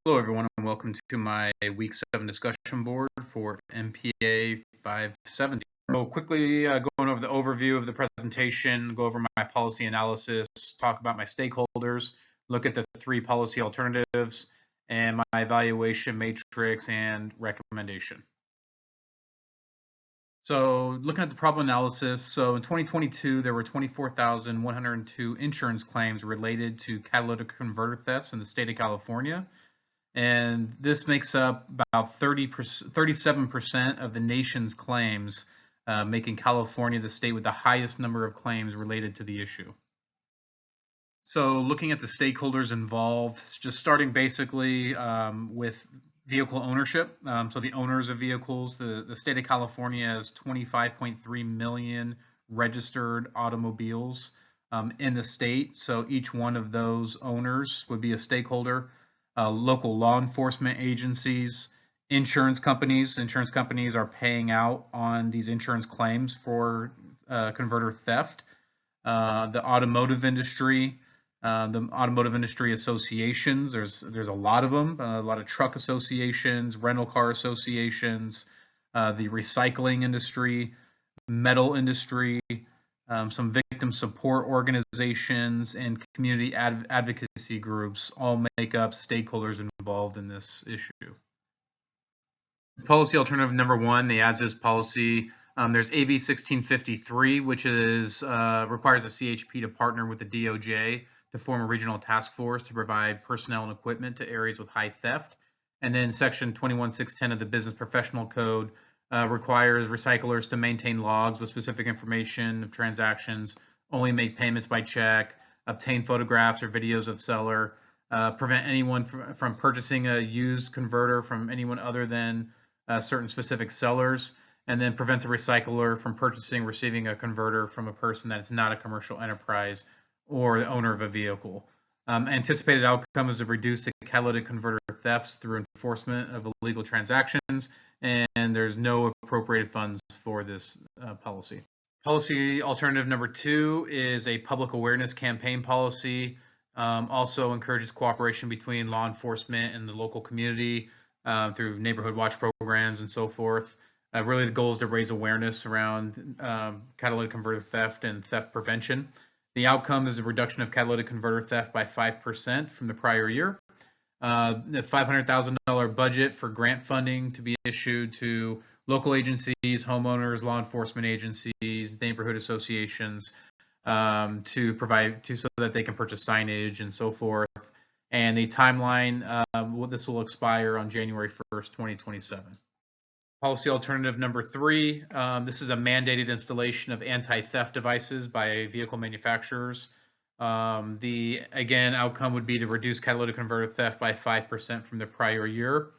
Hello, everyone, and welcome to my Week 7 discussion board for MPA 570. So quickly going over the overview of the presentation, go over my policy analysis, talk about my stakeholders, look at the three policy alternatives, and my evaluation matrix and recommendation. So looking at the problem analysis, so in 2022, there were 24,102 insurance claims related to catalytic converter thefts in the state of California. And this makes up about 37% of the nation's claims, making California the state with the highest number of claims related to the issue. So looking at the stakeholders involved, just starting basically with vehicle ownership. So the owners of vehicles, the state of California has 25.3 million registered automobiles in the state. So each one of those owners would be a stakeholder. Local law enforcement agencies, insurance companies. Insurance companies are paying out on these insurance claims for converter theft. The automotive industry, the automotive industry associations. There's a lot of them. A lot of truck associations, rental car associations, the recycling industry, metal industry. Some victim support organizations and community advocacy groups all make up stakeholders involved in this issue. Policy alternative number one, the as-is policy. There's AB 1653, which is requires the CHP to partner with the DOJ to form a regional task force to provide personnel and equipment to areas with high theft. And then Section 21610 of the Business Professional Code requires recyclers to maintain logs with specific information of transactions, only make payments by check, obtain photographs or videos of seller, prevent anyone from purchasing a used converter from anyone other than certain specific sellers, and then prevents a recycler from receiving a converter from a person that is not a commercial enterprise or the owner of a vehicle. Anticipated outcome is to reduce the catalytic converter thefts through enforcement of illegal transactions, and there's no appropriated funds for this policy. Policy alternative number two is a public awareness campaign policy. Also encourages cooperation between law enforcement and the local community through neighborhood watch programs and so forth. Really, the goal is to raise awareness around catalytic converter theft and theft prevention. The outcome is a reduction of catalytic converter theft by 5% from the prior year. The $500,000 budget for grant funding to be issued to local agencies, homeowners, law enforcement agencies, neighborhood associations to provide so that they can purchase signage and so forth. And the timeline, this will expire on January 1st, 2027. Policy alternative number three, this is a mandated installation of anti-theft devices by vehicle manufacturers. The outcome would be to reduce catalytic converter theft by 5% from the prior year.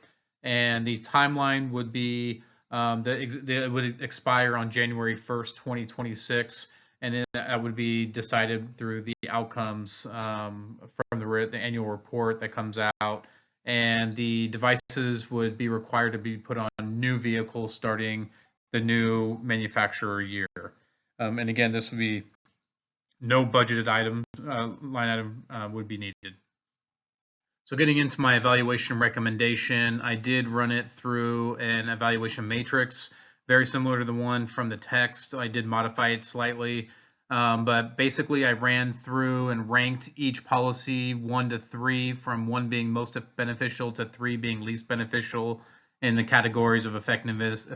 And the timeline would be, it would expire on January 1st, 2026. And that would be decided through the outcomes from the annual report that comes out. And the devices would be required to be put on new vehicles starting the new manufacturer year. And again, this would be no budgeted line item would be needed. So getting into my evaluation recommendation, I did run it through an evaluation matrix, very similar to the one from the text. I did modify it slightly. But basically I ran through and ranked each policy 1 to 3, from 1 being most beneficial to 3 being least beneficial in the categories of effectiveness,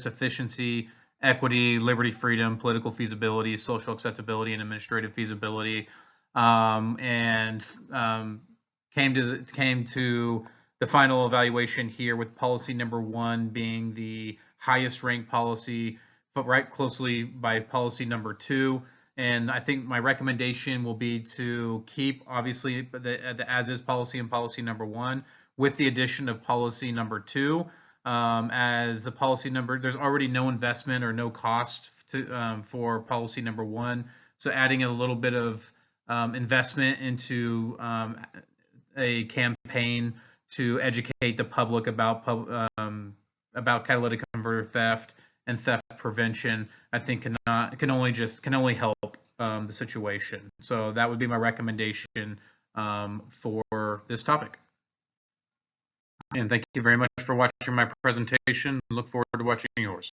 efficiency, equity, liberty, freedom, political feasibility, social acceptability, and administrative feasibility. Came to the final evaluation here with policy number 1 being the highest ranked policy, but right closely by policy number 2. And I think my recommendation will be to keep, obviously, the as-is policy and policy number 1, with the addition of policy number 2. As the policy number, there's already no investment or no cost for policy number 1. So adding a little bit of investment into a campaign to educate the public about catalytic converter theft and theft prevention, I think can only help the situation. So that would be my recommendation for this topic. And thank you very much for watching my presentation. Look forward to watching yours.